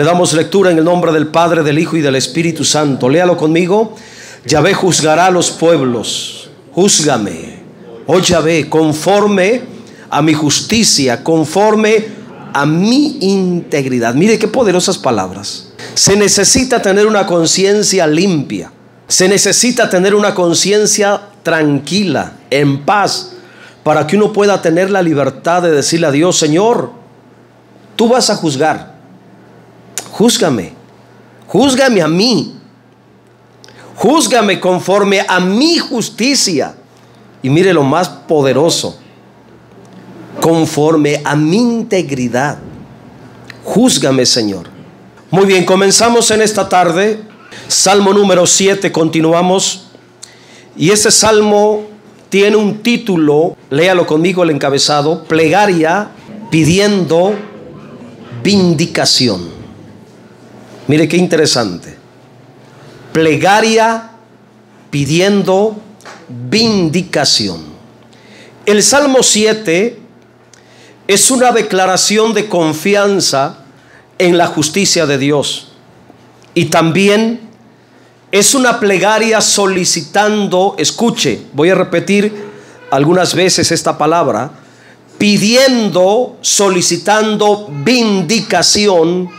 Le damos lectura en el nombre del Padre, del Hijo y del Espíritu Santo. Léalo conmigo. Yahvé juzgará a los pueblos. Júzgame, oh Yahvé, conforme a mi justicia, conforme a mi integridad. Mire qué poderosas palabras. Se necesita tener una conciencia limpia. Se necesita tener una conciencia tranquila, en paz, para que uno pueda tener la libertad de decirle a Dios: Señor, tú vas a juzgar. Júzgame, júzgame a mí. Júzgame conforme a mi justicia. Y mire lo más poderoso: conforme a mi integridad. Júzgame, Señor. Muy bien, comenzamos en esta tarde. Salmo número 7, continuamos. Y este salmo tiene un título, léalo conmigo el encabezado: plegaria pidiendo vindicación. Mire qué interesante. Plegaria pidiendo vindicación. El Salmo 7 es una declaración de confianza en la justicia de Dios. Y también es una plegaria solicitando, escuche, voy a repetir algunas veces esta palabra, pidiendo, solicitando vindicación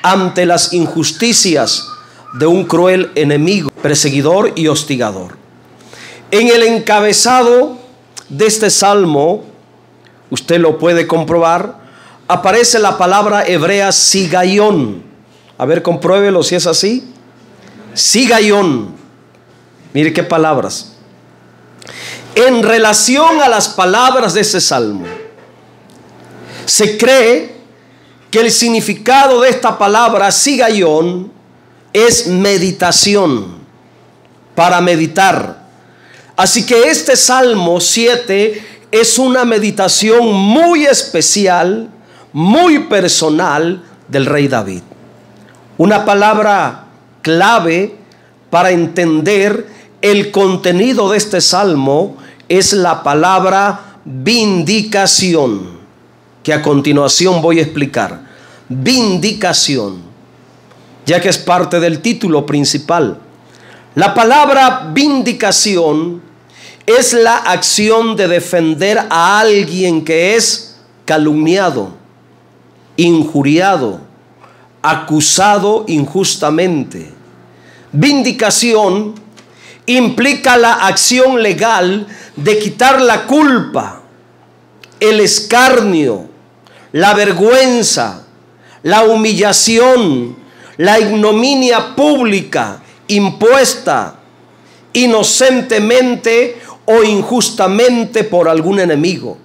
ante las injusticias de un cruel enemigo, perseguidor y hostigador. En el encabezado de este salmo, usted lo puede comprobar, aparece la palabra hebrea sigayón. A ver, compruébelo si es así. Sigayón. Mire qué palabras. En relación a las palabras de este salmo, se cree que el significado de esta palabra sigayón es meditación, para meditar. Así que este Salmo 7 es una meditación muy especial, muy personal del rey David. Una palabra clave para entender el contenido de este salmo es la palabra vindicación, que a continuación voy a explicar. Vindicación, ya que es parte del título principal. La palabra vindicación es la acción de defender a alguien que es calumniado, injuriado, acusado injustamente. Vindicación implica la acción legal de quitar la culpa, el escarnio, la vergüenza, la humillación, la ignominia pública impuesta inocentemente o injustamente por algún enemigo.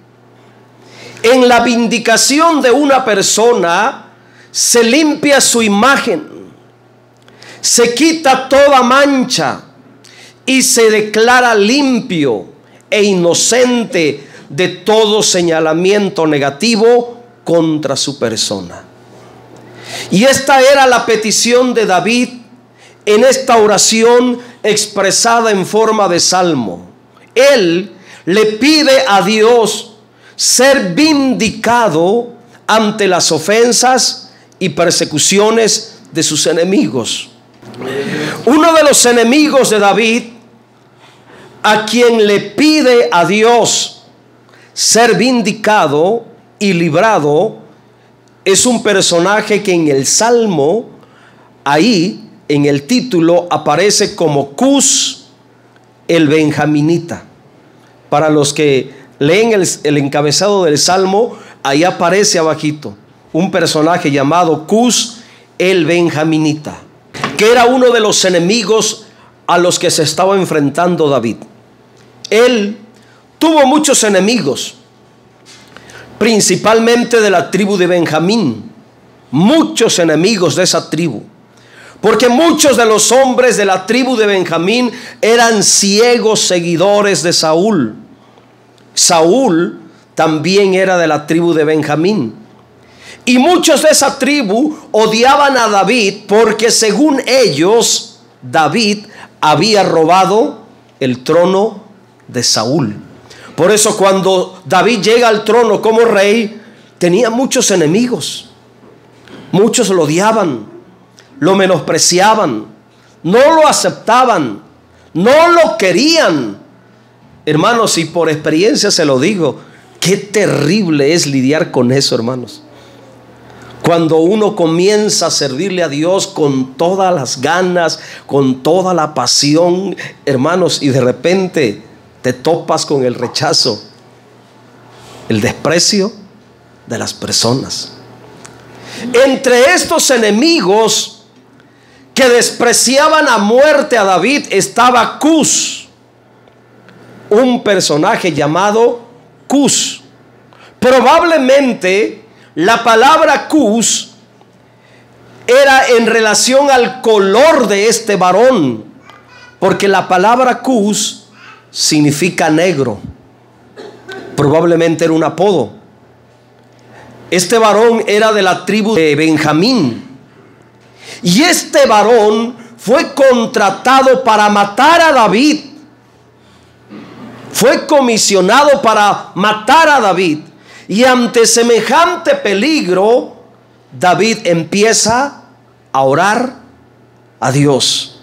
En la vindicación de una persona se limpia su imagen, se quita toda mancha y se declara limpio e inocente de todo señalamiento negativo contra su persona. Y esta era la petición de David en esta oración expresada en forma de salmo. Él le pide a Dios ser vindicado ante las ofensas y persecuciones de sus enemigos. Uno de los enemigos de David, a quien le pide a Dios ser vindicado y librado, es un personaje que en el Salmo, ahí en el título, aparece como Cus, el benjaminita. Para los que leen el encabezado del Salmo, ahí aparece abajito un personaje llamado Cus, el benjaminita, que era uno de los enemigos a los que se estaba enfrentando David. Él tuvo muchos enemigos, principalmente de la tribu de Benjamín, muchos enemigos de esa tribu, porque muchos de los hombres de la tribu de Benjamín eran ciegos seguidores de Saúl. Saúl también era de la tribu de Benjamín, y muchos de esa tribu odiaban a David porque según ellos David había robado el trono de Saúl. Por eso cuando David llega al trono como rey, tenía muchos enemigos. Muchos lo odiaban, lo menospreciaban, no lo aceptaban, no lo querían. Hermanos, y por experiencia se lo digo, qué terrible es lidiar con eso, hermanos. Cuando uno comienza a servirle a Dios con todas las ganas, con toda la pasión, hermanos, y de repente te topas con el rechazo, el desprecio de las personas. Entre estos enemigos que despreciaban a muerte a David estaba Cus, un personaje llamado Cus. Probablemente la palabra Cus era en relación al color de este varón, porque la palabra Cus significa negro. Probablemente era un apodo. Este varón era de la tribu de Benjamín, y este varón fue contratado para matar a David. Fue comisionado para matar a David. Y ante semejante peligro, David empieza a orar a Dios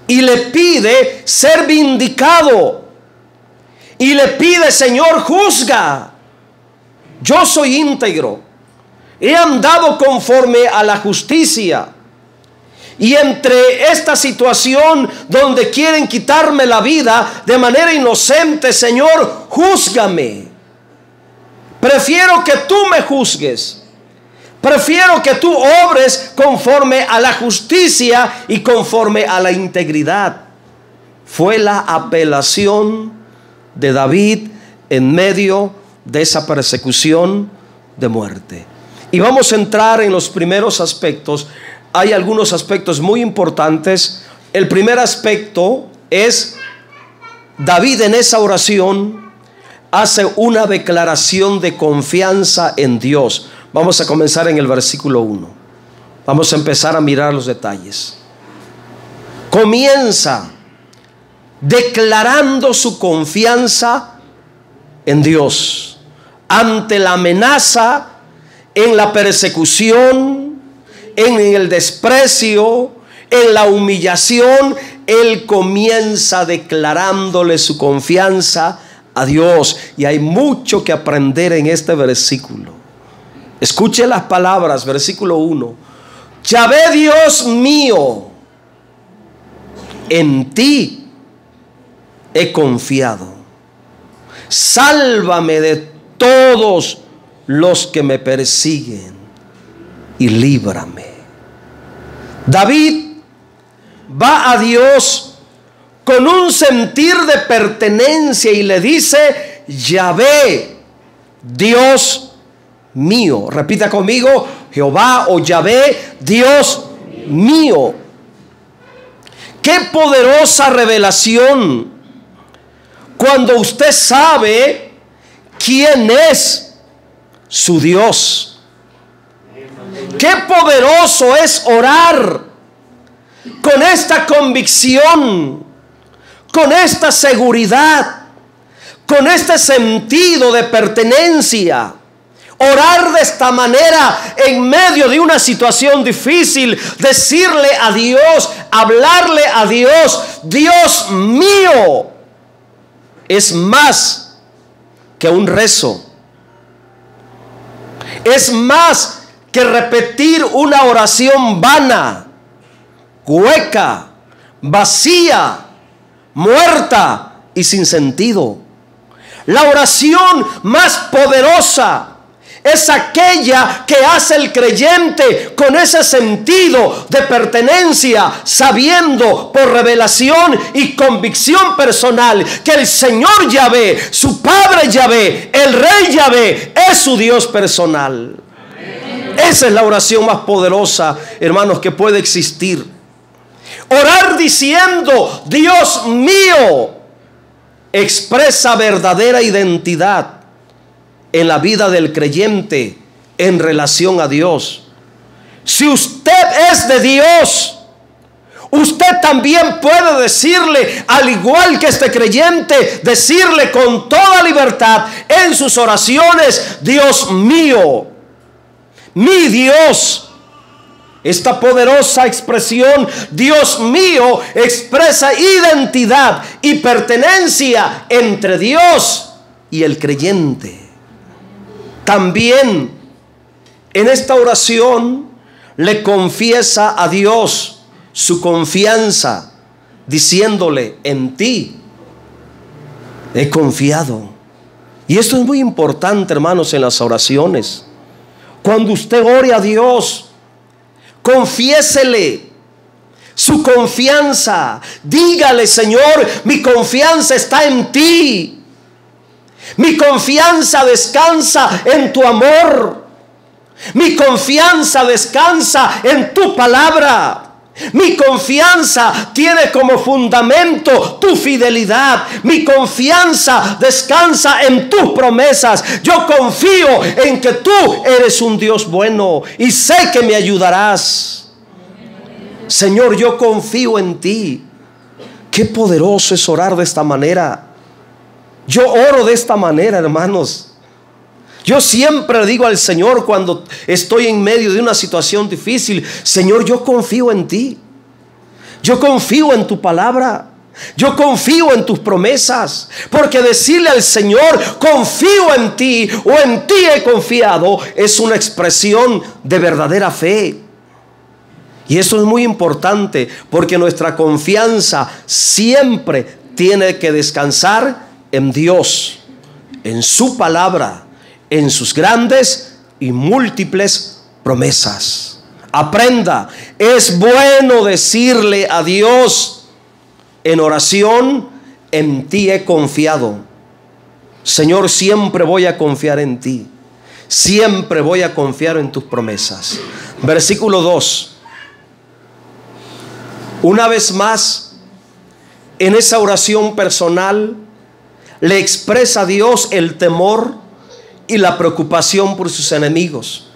y le pide ser vindicado, y le pide: Señor, juzga. Yo soy íntegro, he andado conforme a la justicia, y entre esta situación donde quieren quitarme la vida de manera inocente, Señor, júzgame. Prefiero que tú me juzgues. Prefiero que tú obres conforme a la justicia y conforme a la integridad. Fue la apelación de David en medio de esa persecución de muerte. Y vamos a entrar en los primeros aspectos. Hay algunos aspectos muy importantes. El primer aspecto es: David en esa oración hace una declaración de confianza en Dios. Vamos a comenzar en el versículo 1. Vamos a empezar a mirar los detalles. Comienza declarando su confianza en Dios ante la amenaza, en la persecución, en el desprecio, en la humillación. Él comienza declarándole su confianza a Dios. Y hay mucho que aprender en este versículo. Escuche las palabras, versículo 1. Yahvé, Dios mío, en ti he confiado. Sálvame de todos los que me persiguen y líbrame. David va a Dios con un sentir de pertenencia y le dice: Yahvé, Dios mío. Repita conmigo: Jehová o Yahvé, Dios mío. Qué poderosa revelación cuando usted sabe quién es su Dios. Qué poderoso es orar con esta convicción, con esta seguridad, con este sentido de pertenencia. Orar de esta manera en medio de una situación difícil, decirle a Dios, hablarle a Dios: Dios mío, es más que un rezo. Es más que repetir una oración vana, hueca, vacía, muerta y sin sentido. La oración más poderosa es aquella que hace el creyente con ese sentido de pertenencia, sabiendo por revelación y convicción personal que el Señor Yahvé, su Padre Yahvé, el Rey Yahvé, es su Dios personal. Esa es la oración más poderosa, hermanos, que puede existir. Orar diciendo: Dios mío, expresa verdadera identidad en la vida del creyente en relación a Dios. Si usted es de Dios, usted también puede decirle, al igual que este creyente, decirle con toda libertad en sus oraciones: Dios mío, mi Dios, Esta poderosa expresión, Dios mío, expresa identidad y pertenencia entre Dios y el creyente. También en esta oración le confiesa a Dios su confianza, diciéndole: en ti he confiado. Y esto es muy importante, hermanos, en las oraciones. Cuando usted ore a Dios, confiésele su confianza. Dígale: Señor, mi confianza está en ti. Mi confianza descansa en tu amor. Mi confianza descansa en tu palabra. Mi confianza tiene como fundamento tu fidelidad. Mi confianza descansa en tus promesas. Yo confío en que tú eres un Dios bueno y sé que me ayudarás. Señor, yo confío en ti. Qué poderoso es orar de esta manera. Yo oro de esta manera, hermanos. Yo siempre digo al Señor cuando estoy en medio de una situación difícil: Señor, yo confío en ti. Yo confío en tu palabra. Yo confío en tus promesas. Porque decirle al Señor: confío en ti, o en ti he confiado, es una expresión de verdadera fe. Y eso es muy importante, porque nuestra confianza siempre tiene que descansar en Dios, en su palabra, en sus grandes y múltiples promesas. Aprenda, es bueno decirle a Dios en oración: en ti he confiado. Señor, siempre voy a confiar en ti. Siempre voy a confiar en tus promesas. Versículo 2. Una vez más, en esa oración personal, le expresa a Dios el temor y la preocupación por sus enemigos.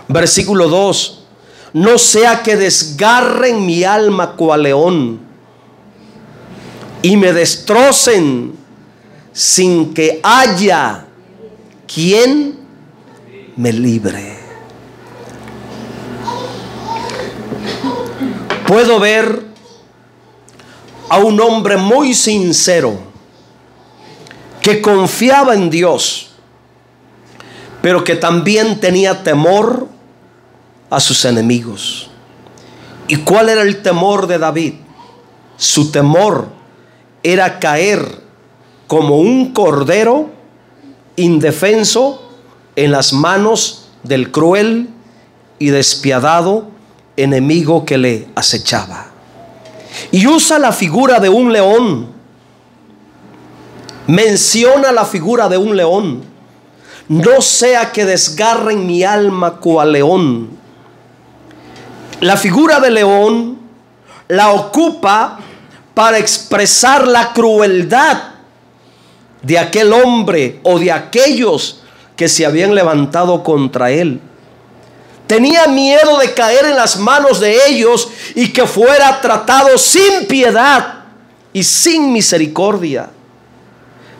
Versículo 2: no sea que desgarren mi alma cual león y me destrocen sin que haya quien me libre. Puedo ver a un hombre muy sincero que confiaba en Dios, pero que también tenía temor a sus enemigos. ¿Y cuál era el temor de David? Su temor era caer como un cordero indefenso en las manos del cruel y despiadado enemigo que le acechaba. Y usa la figura de un león. Menciona la figura de un león. No sea que desgarren mi alma cual león. La figura de león la ocupa para expresar la crueldad de aquel hombre o de aquellos que se habían levantado contra él. Tenía miedo de caer en las manos de ellos y que fuera tratado sin piedad y sin misericordia.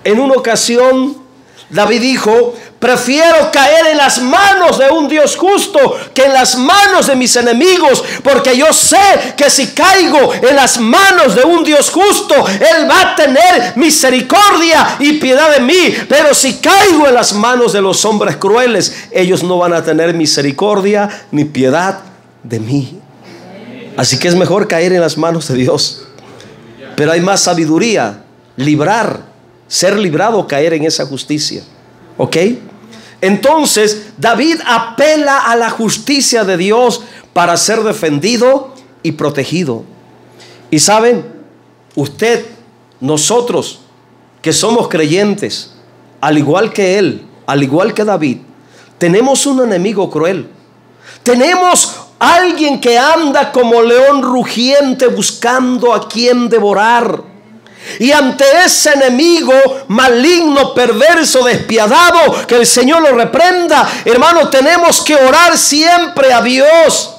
En una ocasión, David dijo: prefiero caer en las manos de un Dios justo que en las manos de mis enemigos, porque yo sé que si caigo en las manos de un Dios justo, Él va a tener misericordia y piedad de mí. Pero si caigo en las manos de los hombres crueles, ellos no van a tener misericordia ni piedad de mí. Así que es mejor caer en las manos de Dios. Pero hay más sabiduría: ser librado, caer en esa justicia. ¿Ok? Entonces David apela a la justicia de Dios para ser defendido y protegido. Y saben, usted, nosotros que somos creyentes, al igual que él, al igual que David, tenemos un enemigo cruel. Tenemos alguien que anda como león rugiente buscando a quien devorar. Y ante ese enemigo maligno, perverso, despiadado, que el Señor lo reprenda, hermano, tenemos que orar siempre a Dios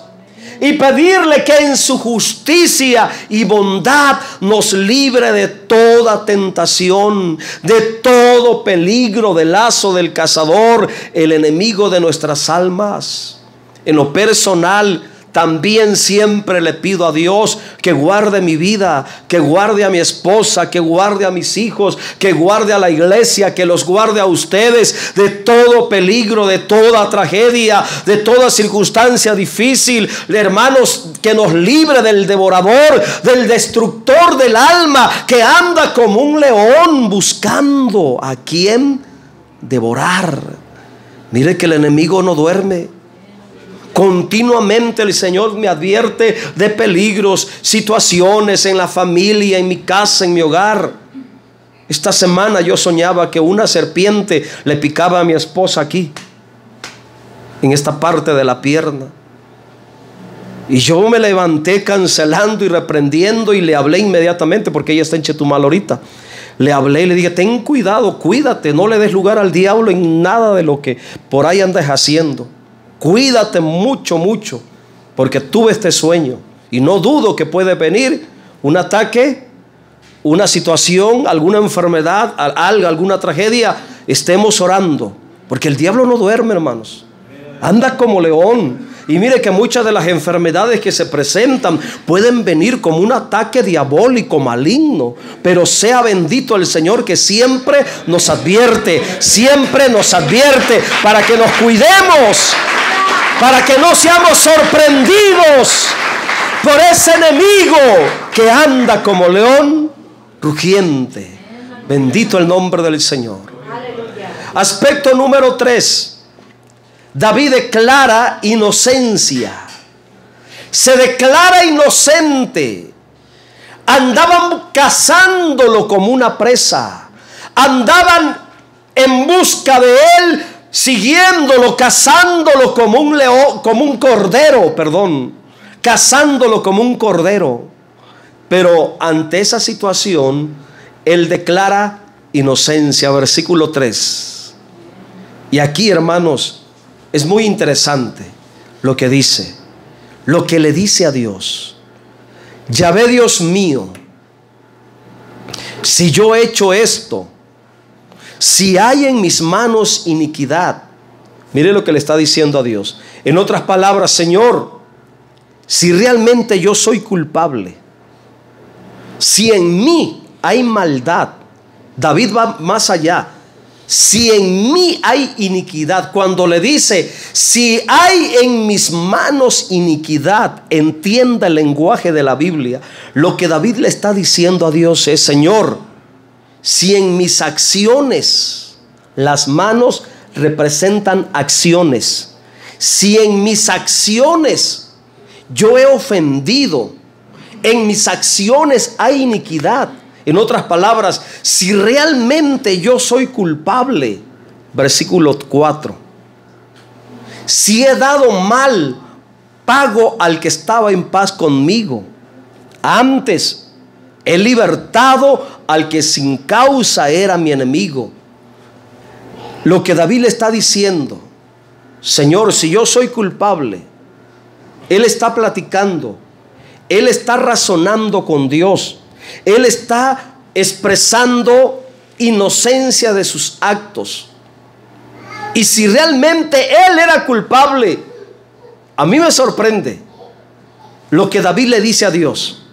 y pedirle que en su justicia y bondad nos libre de toda tentación, de todo peligro, del lazo del cazador, el enemigo de nuestras almas. En lo personal, también siempre le pido a Dios que guarde mi vida, que guarde a mi esposa, que guarde a mis hijos, que guarde a la iglesia, que los guarde a ustedes de todo peligro, de toda tragedia, de toda circunstancia difícil. Hermanos, que nos libre del devorador, del destructor del alma, que anda como un león buscando a quien devorar. Mire que el enemigo no duerme. Continuamente el Señor me advierte de peligros, situaciones en la familia, en mi casa, en mi hogar. Esta semana yo soñaba que una serpiente le picaba a mi esposa aquí, en esta parte de la pierna. Y yo me levanté cancelando y reprendiendo, y le hablé inmediatamente, porque ella está en Chetumal ahorita. Le hablé y le dije: ten cuidado, cuídate, no le des lugar al diablo en nada de lo que por ahí andas haciendo. Cuídate mucho, mucho, porque tuve este sueño y no dudo que puede venir un ataque, una situación, alguna enfermedad, alguna tragedia. Estemos orando, porque el diablo no duerme, hermanos. Anda como león. Y mire que muchas de las enfermedades que se presentan pueden venir como un ataque diabólico, maligno. Pero sea bendito el Señor, que siempre nos advierte para que nos cuidemos, para que no seamos sorprendidos por ese enemigo que anda como león rugiente. Bendito el nombre del Señor. Aspecto número 3. David declara inocencia. Se declara inocente. Andaban cazándolo como una presa. Andaban en busca de él, siguiéndolo, cazándolo como un león, como un cordero, cazándolo como un cordero. Pero ante esa situación, él declara inocencia. Versículo 3. Y aquí, hermanos, es muy interesante lo que dice, lo que le dice a Dios. Yahvé, Dios mío, si yo he hecho esto, si hay en mis manos iniquidad. Mire lo que le está diciendo a Dios. En otras palabras: Señor, si realmente yo soy culpable, si en mí hay maldad. David va más allá. Si en mí hay iniquidad, cuando le dice si hay en mis manos iniquidad, entienda el lenguaje de la Biblia. Lo que David le está diciendo a Dios es: Señor, si en mis acciones, las manos representan acciones, si en mis acciones yo he ofendido, en mis acciones hay iniquidad. En otras palabras, si realmente yo soy culpable, versículo 4, si he dado mal pago al que estaba en paz conmigo, antes he libertado al que sin causa era mi enemigo. Lo que David le está diciendo: Señor, si yo soy culpable, él está platicando, él está razonando con Dios. Él está expresando inocencia de sus actos. Y si realmente él era culpable, a mí me sorprende lo que David le dice a Dios.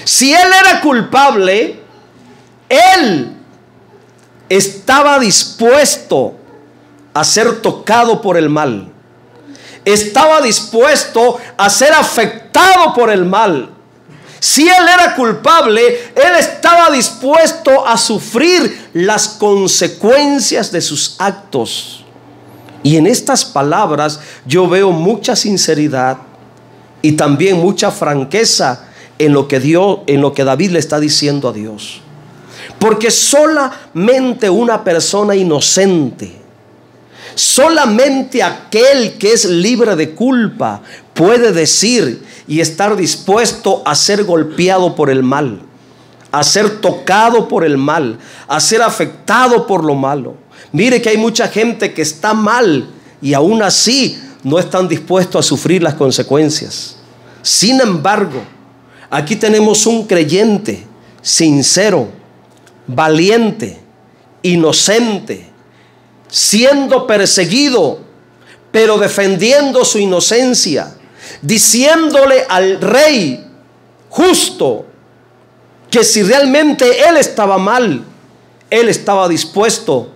Si él era culpable, él estaba dispuesto a ser tocado por el mal. Estaba dispuesto a ser afectado por el mal. Si él era culpable, él estaba dispuesto a sufrir las consecuencias de sus actos. Y en estas palabras yo veo mucha sinceridad y también mucha franqueza en lo que David le está diciendo a Dios. Porque solamente una persona inocente, solamente aquel que es libre de culpa puede decir y estar dispuesto a ser golpeado por el mal, a ser tocado por el mal, a ser afectado por lo malo. Mire que hay mucha gente que está mal y aún así no están dispuestos a sufrir las consecuencias. Sin embargo, aquí tenemos un creyente sincero, valiente, inocente, siendo perseguido, pero defendiendo su inocencia, diciéndole al rey justo que si realmente él estaba mal, él estaba dispuesto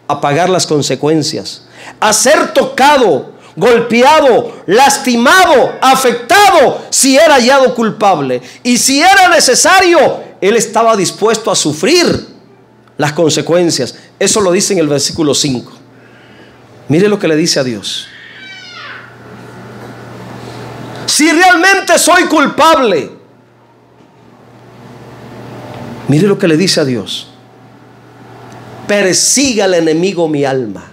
a pagar las consecuencias, a ser tocado, golpeado, lastimado, afectado si era hallado culpable. Y si era necesario, él estaba dispuesto a sufrir las consecuencias. Eso lo dice en el versículo 5. Mire lo que le dice a Dios. Si realmente soy culpable, mire lo que le dice a Dios: persiga al enemigo mi alma.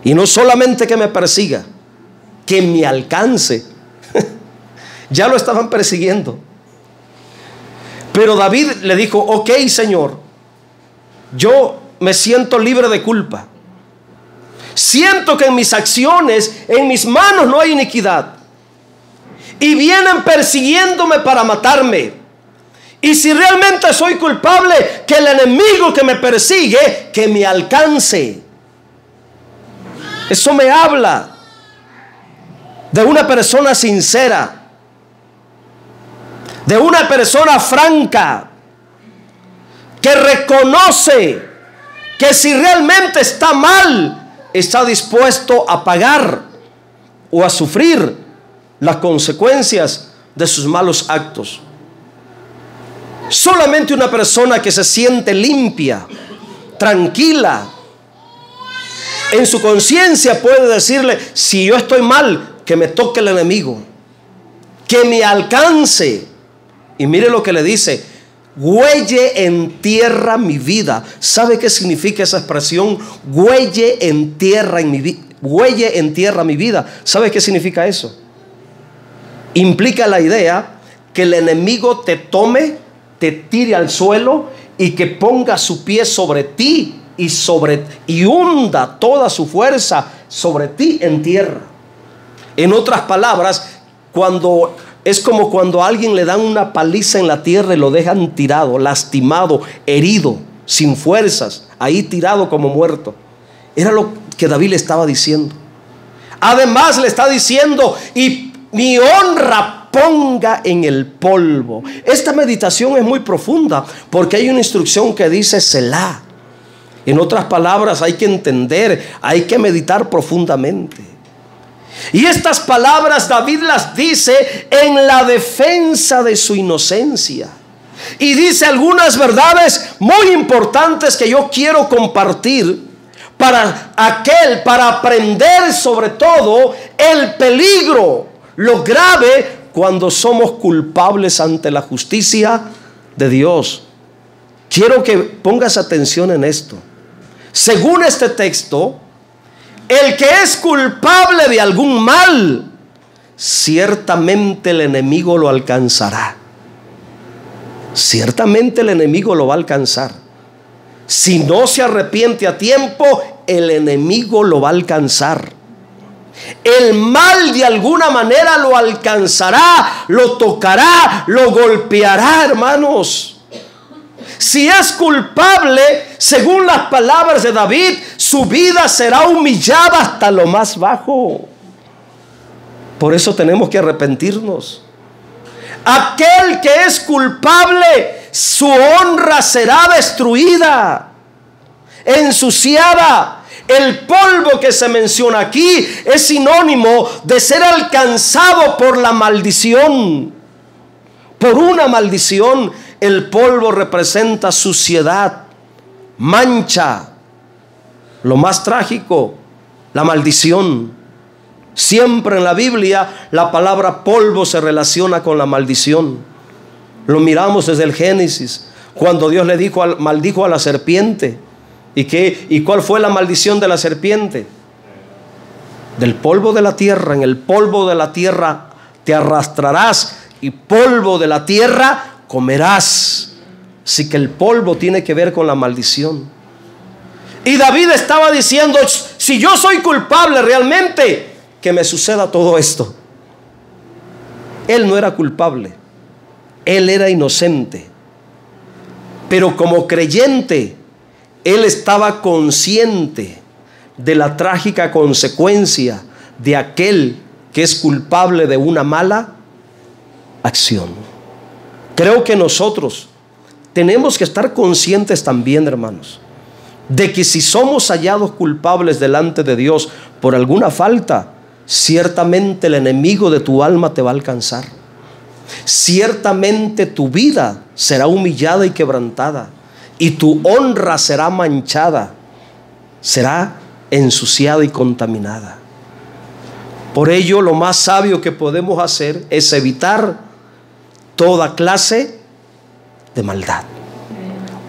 Y no solamente que me persiga, que me alcance. Ya lo estaban persiguiendo. Pero David le dijo: ok, Señor, yo me siento libre de culpa. Siento que en mis acciones, en mis manos no hay iniquidad. Y vienen persiguiéndome para matarme. Y si realmente soy culpable, que el enemigo que me persigue, que me alcance. Eso me habla de una persona sincera, de una persona franca, que reconoce que si realmente está mal, está dispuesto a pagar o a sufrir las consecuencias de sus malos actos. Solamente una persona que se siente limpia, tranquila, en su conciencia puede decirle: si yo estoy mal, que me toque el enemigo, que me alcance. Y mire lo que le dice: huelle en tierra mi vida. ¿Sabe qué significa esa expresión? Huelle en tierra en mi vida. Huelle en tierra mi vida. ¿Sabe qué significa eso? Implica la idea que el enemigo te tome, te tire al suelo y que ponga su pie sobre ti y hunda toda su fuerza sobre ti en tierra. En otras palabras, es como cuando a alguien le dan una paliza en la tierra y lo dejan tirado, lastimado, herido, sin fuerzas, ahí tirado como muerto. Era lo que David le estaba diciendo. Además le está diciendo: y mi honra ponga en el polvo. Esta meditación es muy profunda porque hay una instrucción que dice Selah. En otras palabras, hay que entender, hay que meditar profundamente. Y estas palabras David las dice en la defensa de su inocencia. Y dice algunas verdades muy importantes que yo quiero compartir para aprender sobre todo el peligro, lo grave cuando somos culpables ante la justicia de Dios. Quiero que pongas atención en esto. Según este texto, el que es culpable de algún mal, ciertamente el enemigo lo alcanzará. Ciertamente el enemigo lo va a alcanzar. Si no se arrepiente a tiempo, el enemigo lo va a alcanzar. El mal de alguna manera lo alcanzará, lo tocará, lo golpeará, hermanos. Si es culpable, según las palabras de David, su vida será humillada hasta lo más bajo. Por eso tenemos que arrepentirnos. Aquel que es culpable, su honra será destruida, ensuciada. El polvo que se menciona aquí es sinónimo de ser alcanzado por la maldición. Por una maldición. El polvo representa suciedad, mancha. Lo más trágico, la maldición. Siempre en la Biblia la palabra polvo se relaciona con la maldición. Lo miramos desde el Génesis, cuando Dios maldijo a la serpiente. ¿Y cuál fue la maldición de la serpiente? Del polvo de la tierra. En el polvo de la tierra te arrastrarás y polvo de la tierra comerás. Así que el polvo tiene que ver con la maldición. Y David estaba diciendo: si yo soy culpable realmente, que me suceda todo esto. Él no era culpable, él era inocente. Pero como creyente, él estaba consciente de la trágica consecuencia de aquel que es culpable de una mala acción. Creo que nosotros tenemos que estar conscientes también, hermanos, de que si somos hallados culpables delante de Dios por alguna falta, ciertamente el enemigo de tu alma te va a alcanzar. Ciertamente tu vida será humillada y quebrantada, y tu honra será manchada, será ensuciada y contaminada. Por ello, lo más sabio que podemos hacer es evitar toda clase de maldad.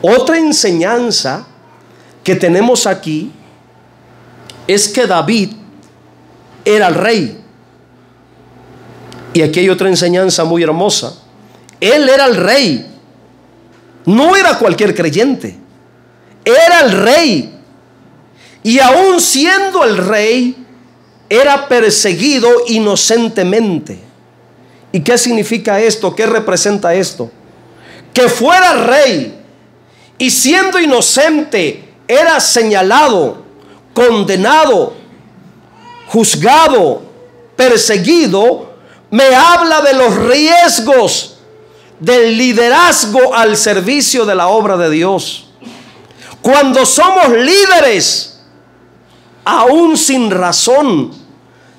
Otra enseñanza que tenemos aquí es que David era el rey. Y aquí hay otra enseñanza muy hermosa. Él era el rey. No era cualquier creyente. Era el rey. Y aún siendo el rey, era perseguido inocentemente. ¿Y qué significa esto? ¿Qué representa esto? Que fuera rey y siendo inocente, era señalado, condenado, juzgado, perseguido. Me habla de los riesgos del liderazgo al servicio de la obra de Dios. Cuando somos líderes, aún sin razón,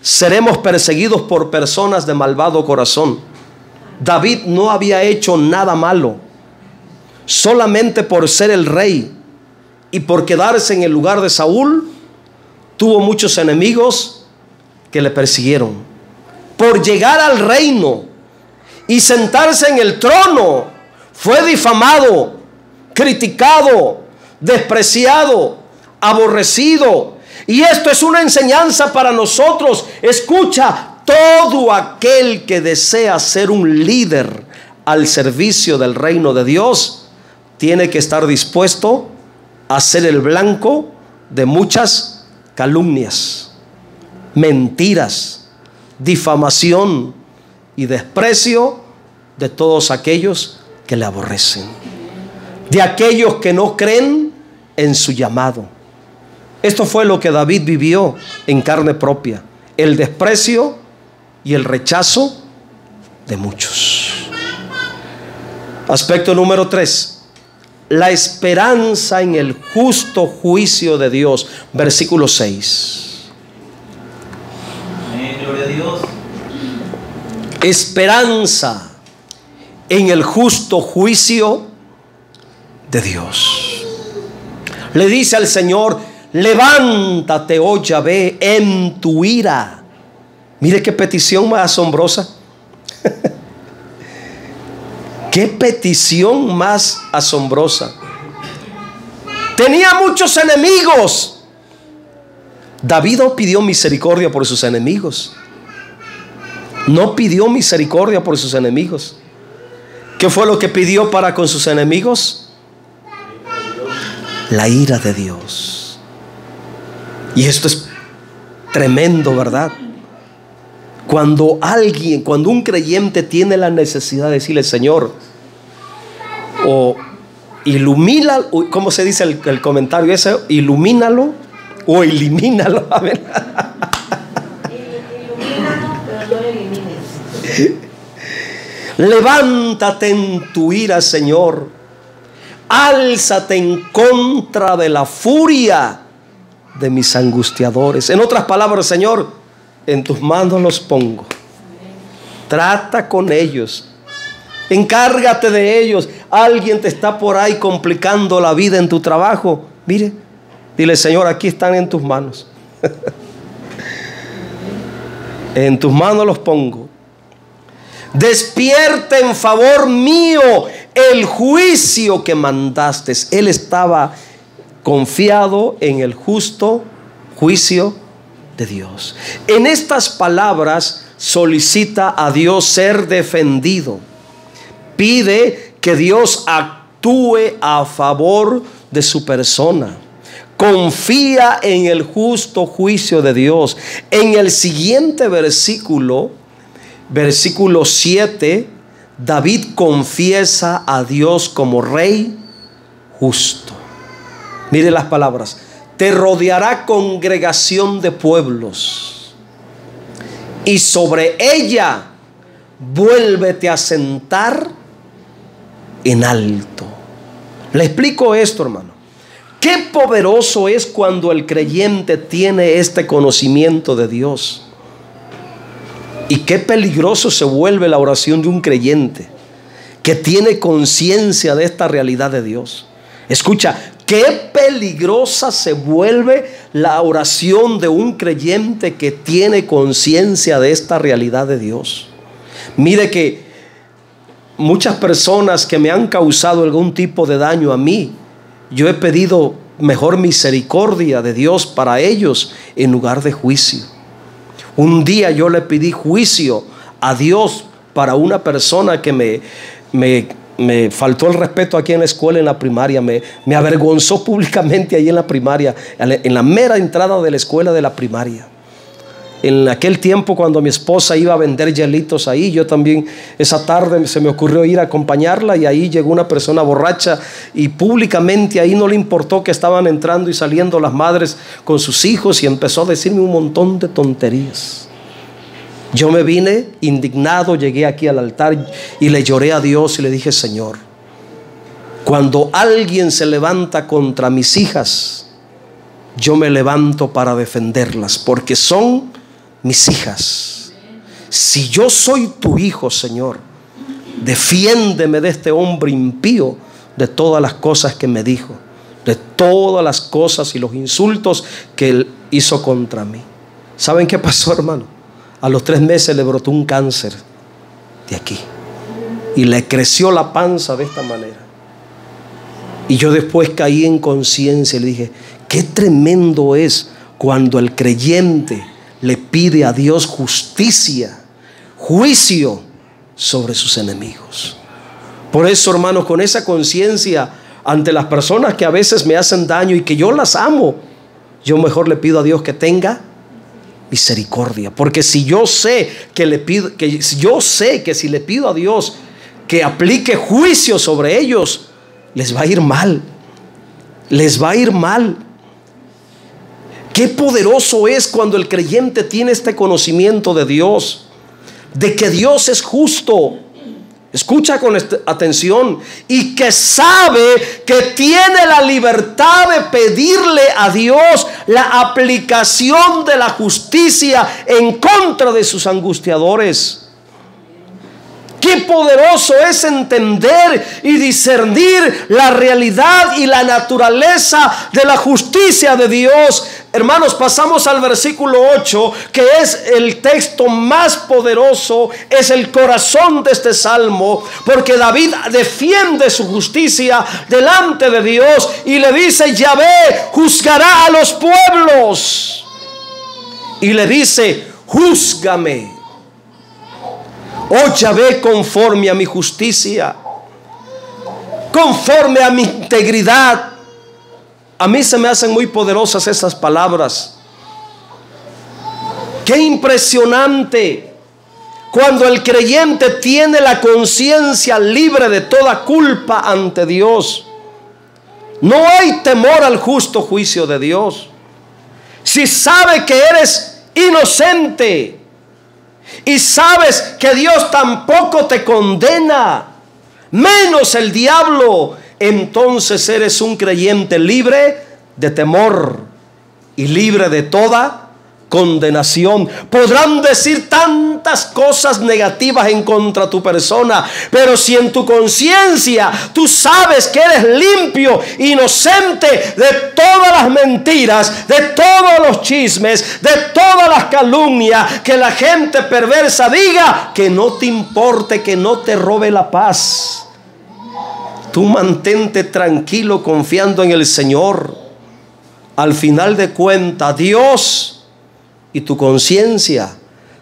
seremos perseguidos por personas de malvado corazón. David no había hecho nada malo. Solamente por ser el rey y por quedarse en el lugar de Saúl, tuvo muchos enemigos que le persiguieron. Por llegar al reino y sentarse en el trono, fue difamado, criticado, despreciado, aborrecido. Y esto es una enseñanza para nosotros. Escucha, todo aquel que desea ser un líder al servicio del reino de Dios tiene que estar dispuesto a ser el blanco de muchas calumnias, mentiras, difamación y desprecio de todos aquellos que le aborrecen, de aquellos que no creen en su llamado. Esto fue lo que David vivió en carne propia: el desprecio y el rechazo de muchos. Aspecto número 3: la esperanza en el justo juicio de Dios. Versículo 6. Amén, gloria a Dios. Esperanza en el justo juicio de Dios. Le dice al Señor: levántate, oh Yahvé, en tu ira. Mire qué petición más asombrosa. Qué petición más asombrosa. Tenía muchos enemigos. David no pidió misericordia por sus enemigos. No pidió misericordia por sus enemigos. ¿Qué fue lo que pidió para con sus enemigos? La ira de Dios. Y esto es tremendo, ¿verdad? Cuando un creyente tiene la necesidad de decirle: Señor, o ilumina, ¿cómo se dice el comentario ese? Ilumínalo o elimínalo. A ver. Ilumínalo, pero no lo elimines. Levántate en tu ira, Señor. Álzate en contra de la furia de mis angustiadores. En otras palabras, Señor, en tus manos los pongo. Trata con ellos. Encárgate de ellos. Alguien te está por ahí complicando la vida en tu trabajo. Mire, dile: Señor, aquí están en tus manos. En tus manos los pongo. Despierta en favor mío el juicio que mandaste. Él estaba confiado en el justo juicio de Dios. En estas palabras solicita a Dios ser defendido. Pide que Dios actúe a favor de su persona. Confía en el justo juicio de Dios. En el siguiente versículo, versículo 7, David confiesa a Dios como rey justo. Mire las palabras: te rodeará congregación de pueblos y sobre ella vuélvete a sentar en alto. Le explico esto, hermano. Qué poderoso es cuando el creyente tiene este conocimiento de Dios. Y qué peligroso se vuelve la oración de un creyente que tiene conciencia de esta realidad de Dios. Escucha, qué peligrosa se vuelve la oración de un creyente que tiene conciencia de esta realidad de Dios. Mire que muchas personas que me han causado algún tipo de daño a mí, yo he pedido mejor misericordia de Dios para ellos en lugar de juicio. Un día yo le pedí juicio a Dios para una persona que me faltó el respeto aquí en la escuela, en la primaria, me avergonzó públicamente ahí en la primaria, en la mera entrada de la escuela de la primaria. En aquel tiempo, cuando mi esposa iba a vender hielitos ahí, yo también esa tarde se me ocurrió ir a acompañarla, y ahí llegó una persona borracha y públicamente ahí no le importó que estaban entrando y saliendo las madres con sus hijos, y empezó a decirme un montón de tonterías. Yo me vine indignado, llegué aquí al altar y le lloré a Dios y le dije: Señor, cuando alguien se levanta contra mis hijas, yo me levanto para defenderlas, porque son mis hijas. Si yo soy tu hijo, Señor, defiéndeme de este hombre impío, de todas las cosas que me dijo, de todas las cosas y los insultos que él hizo contra mí. ¿Saben qué pasó, hermano? A los 3 meses le brotó un cáncer de aquí y le creció la panza de esta manera. Y yo después caí en conciencia y le dije: qué tremendo es cuando el creyente le pide a Dios justicia, juicio sobre sus enemigos. Por eso, hermanos, con esa conciencia ante las personas que a veces me hacen daño y que yo las amo, yo mejor le pido a Dios que tenga misericordia. Porque si yo sé que si le pido a Dios que aplique juicio sobre ellos, les va a ir mal. Les va a ir mal. Qué poderoso es cuando el creyente tiene este conocimiento de Dios, de que Dios es justo. Escucha con atención. Y que sabe que tiene la libertad de pedirle a Dios la aplicación de la justicia en contra de sus angustiadores. Qué poderoso es entender y discernir la realidad y la naturaleza de la justicia de Dios. Hermanos, pasamos al versículo 8, que es el texto más poderoso, es el corazón de este salmo, porque David defiende su justicia delante de Dios y le dice: Yahvé juzgará a los pueblos. Y le dice: júzgame, oh Yahvé, conforme a mi justicia, conforme a mi integridad. A mí se me hacen muy poderosas esas palabras. Qué impresionante cuando el creyente tiene la conciencia libre de toda culpa ante Dios. No hay temor al justo juicio de Dios. Si sabe que eres inocente y sabes que Dios tampoco te condena, menos el diablo, entonces eres un creyente libre de temor y libre de toda condenación. Podrán decir tantas cosas negativas en contra de tu persona, pero si en tu conciencia tú sabes que eres limpio, inocente de todas las mentiras, de todos los chismes, de todas las calumnias que la gente perversa diga, que no te importe, que no te robe la paz. Tú mantente tranquilo, confiando en el Señor. Al final de cuentas, Dios y tu conciencia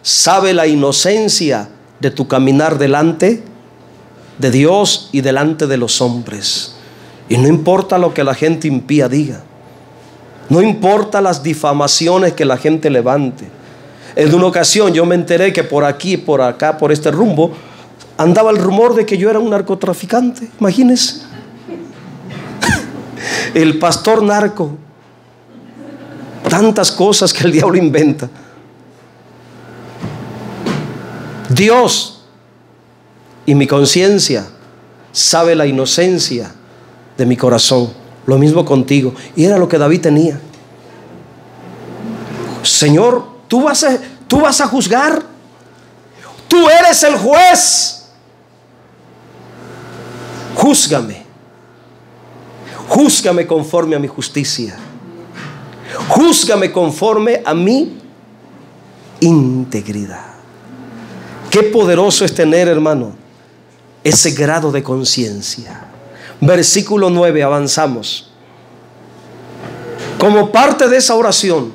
sabe la inocencia de tu caminar delante de Dios y delante de los hombres. Y no importa lo que la gente impía diga, no importa las difamaciones que la gente levante. En una ocasión yo me enteré que por aquí, por acá, por este rumbo, andaba el rumor de que yo era un narcotraficante. Imagínense. El pastor narco. Tantas cosas que el diablo inventa. Dios y mi conciencia sabe la inocencia de mi corazón. Lo mismo contigo. Y era lo que David tenía. Señor, tú vas a juzgar. Tú eres el juez. Júzgame. Júzgame conforme a mi justicia. Júzgame conforme a mi integridad. Qué poderoso es tener, hermano, ese grado de conciencia. Versículo 9, avanzamos. Como parte de esa oración,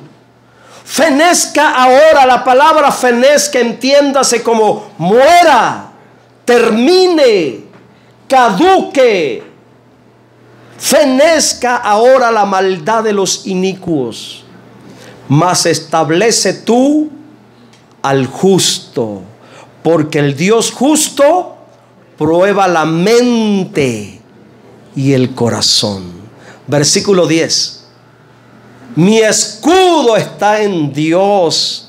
fenezca ahora. La palabra fenezca, entiéndase como muera, termine, caduque. Fenezca ahora la maldad de los inicuos, mas establece tú al justo, porque el Dios justo prueba la mente y el corazón. Versículo 10. Mi escudo está en Dios,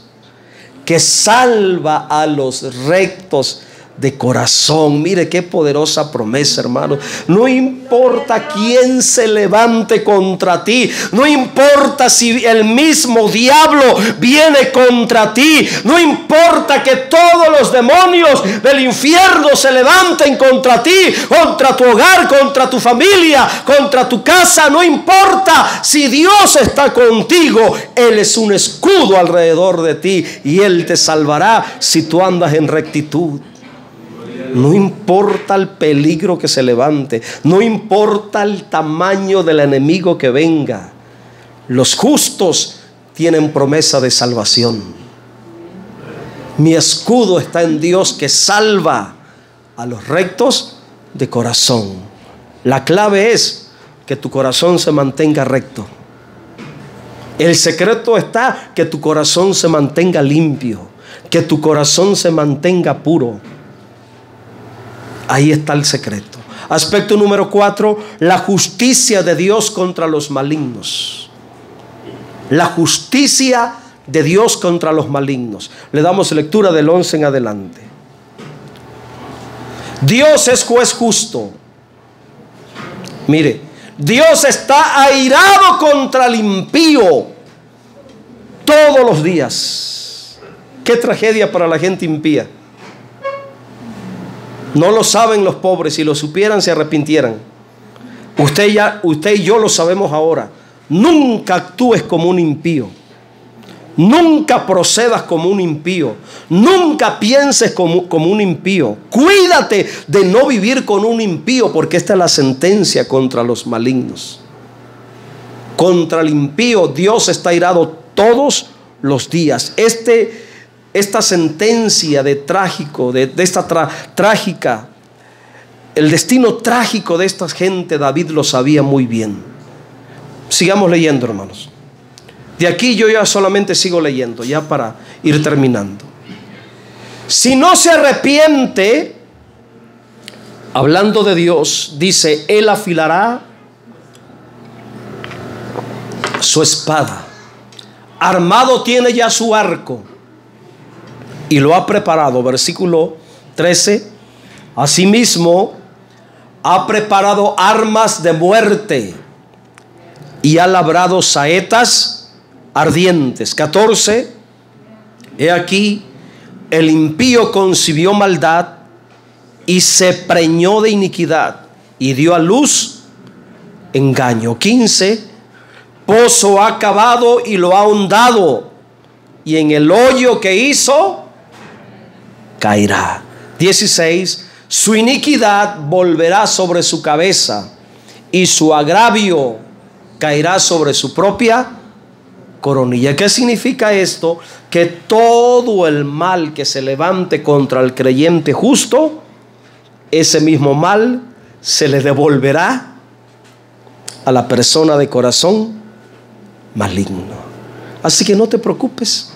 que salva a los rectos de corazón. Mire qué poderosa promesa, hermano. No importa quién se levante contra ti, no importa si el mismo diablo viene contra ti, no importa que todos los demonios del infierno se levanten contra ti, contra tu hogar, contra tu familia, contra tu casa. No importa, si Dios está contigo, Él es un escudo alrededor de ti y Él te salvará si tú andas en rectitud. No importa el peligro que se levante, no importa el tamaño del enemigo que venga, los justos tienen promesa de salvación. Mi escudo está en Dios, que salva a los rectos de corazón. La clave es que tu corazón se mantenga recto. El secreto está que tu corazón se mantenga limpio, que tu corazón se mantenga puro. Ahí está el secreto. Aspecto número 4, la justicia de Dios contra los malignos. La justicia de Dios contra los malignos. Le damos lectura del 11 en adelante. Dios es juez justo. Mire, Dios está airado contra el impío todos los días. Qué tragedia para la gente impía. No lo saben los pobres. Si lo supieran, se arrepintieran. Usted y yo lo sabemos ahora. Nunca actúes como un impío. Nunca procedas como un impío. Nunca pienses como un impío. Cuídate de no vivir con un impío, porque esta es la sentencia contra los malignos. Contra el impío Dios está airado todos los días. Esta sentencia de trágico, de esta trágica, el destino trágico de esta gente, David lo sabía muy bien. Sigamos leyendo, hermanos. De aquí yo ya solamente sigo leyendo, ya para ir terminando. Si no se arrepiente, hablando de Dios, dice, Él afilará su espada. Armado tiene ya su arco y lo ha preparado. Versículo 13. Asimismo, ha preparado armas de muerte y ha labrado saetas ardientes. 14. He aquí, el impío concibió maldad y se preñó de iniquidad y dio a luz engaño. 15. Pozo ha cavado y lo ha ahondado, y en el hoyo que hizo caerá. 16. Su iniquidad volverá sobre su cabeza y su agravio caerá sobre su propia coronilla. ¿Qué significa esto? Que todo el mal que se levante contra el creyente justo, ese mismo mal se le devolverá a la persona de corazón maligno. Así que no te preocupes.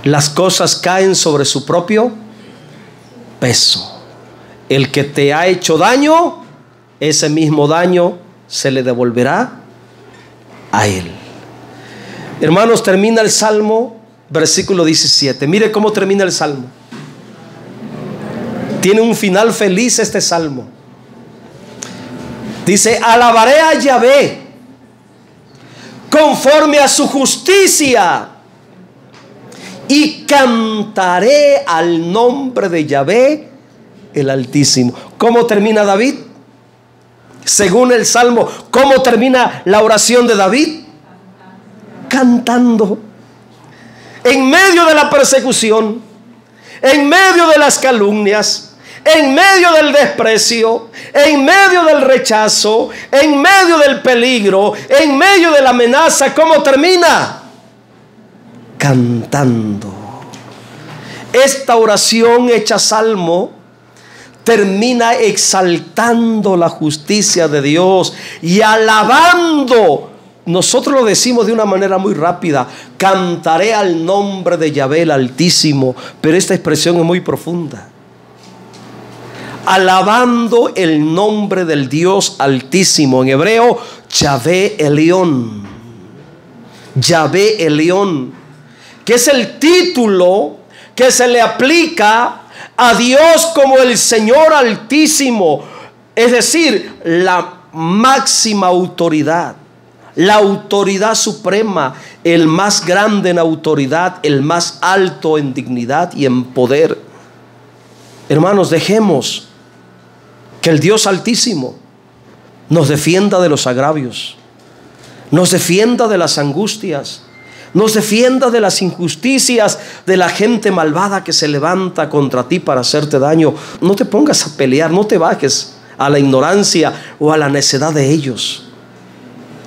Las cosas caen sobre su propio peso. El que te ha hecho daño, ese mismo daño se le devolverá a él. Hermanos, termina el Salmo, versículo 17. Mire cómo termina el Salmo. Tiene un final feliz este salmo. Dice: alabaré a Yahvé conforme a su justicia y cantaré al nombre de Yahvé el Altísimo. ¿Cómo termina David? Según el salmo, ¿cómo termina la oración de David? Cantando. En medio de la persecución, en medio de las calumnias, en medio del desprecio, en medio del rechazo, en medio del peligro, en medio de la amenaza, ¿cómo termina? Cantando. Esta oración hecha salmo termina exaltando la justicia de Dios y alabando. Nosotros lo decimos de una manera muy rápida: cantaré al nombre de Yahvé el Altísimo, pero esta expresión es muy profunda. Alabando el nombre del Dios Altísimo, en hebreo Yahvé Elión. Yahvé Elión, que es el título que se le aplica a Dios como el Señor Altísimo, es decir, la máxima autoridad, la autoridad suprema, el más grande en autoridad, el más alto en dignidad y en poder. Hermanos, dejemos que el Dios Altísimo nos defienda de los agravios, nos defienda de las angustias, nos defienda de las injusticias de la gente malvada que se levanta contra ti para hacerte daño. No te pongas a pelear, no te bajes a la ignorancia o a la necedad de ellos.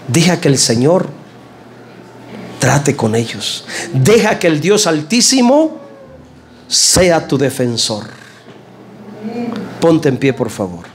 Deja que el Señor trate con ellos. Deja que el Dios Altísimo sea tu defensor. Ponte en pie, por favor.